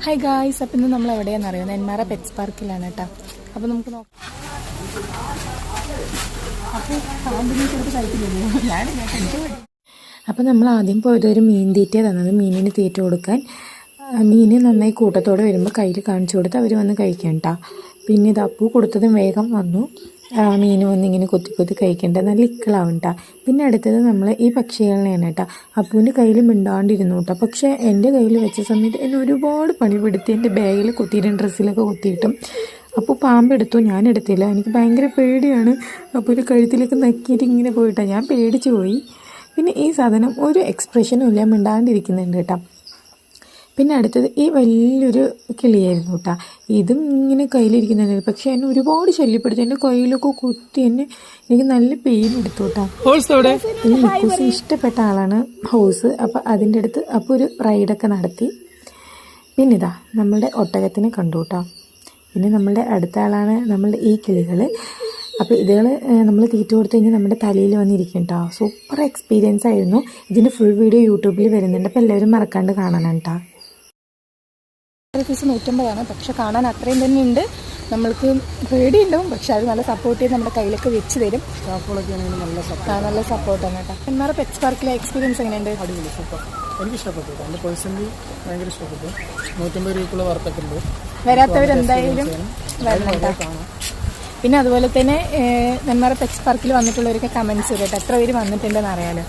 Hi guys, അപ്പം ഇന്ന് നമ്മൾ എവിടെയാണെന്ന് അറിയുന്നത് നെന്മാറ പെറ്റ്സ് പാർക്കിലാണ് കേട്ടോ. അപ്പോൾ നമുക്ക് നോക്കാം. അപ്പോൾ നമ്മൾ ആദ്യം പോയത് ഒരു മീൻ തീറ്റ തന്നത്, മീനിന് തീറ്റ കൊടുക്കാൻ. മീൻ നന്നായി കൂട്ടത്തോടെ വരുമ്പോൾ കയ്യിൽ കാണിച്ചു കൊടുത്ത് അവർ വന്ന് കഴിക്കാം കേട്ടോ. പിന്നെ ഇത് അപ്പു കൊടുത്തതും വേഗം വന്നു. മീൻ വന്ന് ഇങ്ങനെ കൊത്തി കൊത്തി കഴിക്കേണ്ട നല്ല ഇക്കളാവും കേട്ടോ. പിന്നെ അടുത്തത് നമ്മൾ ഈ പക്ഷികളിനെയാണ് കേട്ടോ. അപ്പൂവിൻ്റെ കയ്യിൽ മിണ്ടാണ്ടിരുന്നു കേട്ടോ. പക്ഷേ എൻ്റെ കയ്യിൽ വെച്ച സമയത്ത് എന്നെ ഒരുപാട് പണി പെടുത്തി. എൻ്റെ ബാഗിൽ കുത്തിയിട്ടും ഡ്രസ്സിലൊക്കെ കുത്തിയിട്ടും. അപ്പോൾ പാമ്പെടുത്തു, ഞാൻ എടുത്തില്ല. എനിക്ക് ഭയങ്കര പേടിയാണ്. അപ്പോൾ ഒരു കഴുത്തിലേക്ക് നക്കിയിട്ട് ഇങ്ങനെ പോയിട്ടാണ്, ഞാൻ പേടിച്ച് പോയി. പിന്നെ ഈ സാധനം ഒരു എക്സ്പ്രഷനും ഇല്ല, മിണ്ടാണ്ടിരിക്കുന്നുണ്ട് കേട്ടോ. പിന്നെ അടുത്തത് ഈ വലിയൊരു കിളിയായിരുന്നു കേട്ടോ. ഇതും ഇങ്ങനെ കയ്യിലിരിക്കുന്നുണ്ട്. പക്ഷേ എന്നെ ഒരുപാട് ശല്യപ്പെടുത്തി. എൻ്റെ കയ്യിലൊക്കെ കുത്തി എനിക്ക് നല്ല പെയിൻ എടുത്തു കേട്ടോ. ഈ മിക്കൂസ് ഇഷ്ടപ്പെട്ട ആളാണ് ഹൗസ്. അപ്പോൾ അതിൻ്റെ അടുത്ത് അപ്പോൾ ഒരു റൈഡൊക്കെ നടത്തി. പിന്നെ ഇതാ നമ്മളുടെ ഒട്ടകത്തിനെ കണ്ടു കേട്ടോ. പിന്നെ നമ്മളുടെ അടുത്ത ആളാണ് നമ്മളുടെ ഈ കിളികൾ. അപ്പോൾ ഇതുകൾ നമ്മൾ തീറ്റ കൊടുത്തു കഴിഞ്ഞാൽ നമ്മുടെ തലയിൽ വന്നിരിക്കും കേട്ടോ. സൂപ്പർ എക്സ്പീരിയൻസ് ആയിരുന്നു. ഇതിൻ്റെ ഫുൾ വീഡിയോ യൂട്യൂബിൽ വരുന്നുണ്ട്. അപ്പോൾ എല്ലാവരും മറക്കാണ്ട് കാണണം കേട്ടോ. ഫീസ് 150 പക്ഷെ കാണാൻ അത്രയും തന്നെ ഉണ്ട്. നമ്മൾക്ക് പേടിയുണ്ടാവും, പക്ഷെ അത് നല്ല സപ്പോർട്ട് ചെയ്ത് നമ്മുടെ കയ്യിലൊക്കെ വെച്ച് തരും. നല്ല സപ്പോർട്ടാണ് കേട്ടോ. നെന്മാറ പെറ്റ്സ് പാർക്കിലെ എക്സ്പീരിയൻസ് എങ്ങനെയുണ്ട്? അടിപൊളി, സൂപ്പർ. എനിക്ക് ഇഷ്ടപ്പെട്ടു. എൻ്റെ പേഴ്സണലി ഭയങ്കര ഇഷ്ടപ്പെട്ടു. 150 രൂപയ്ക്കുള്ള വർത്തൊക്കെ ഉണ്ട്. വരാത്തവരെന്തായാലും വരണം. പിന്നെ അതുപോലെ തന്നെ നെന്മാറ പെറ്റ്സ് പാർക്കിൽ വന്നിട്ടുള്ളവരൊക്കെ കമൻറ്റ്സ് കേട്ടോ, എത്ര പേര് വന്നിട്ടുണ്ടെന്ന് അറിയാലോ.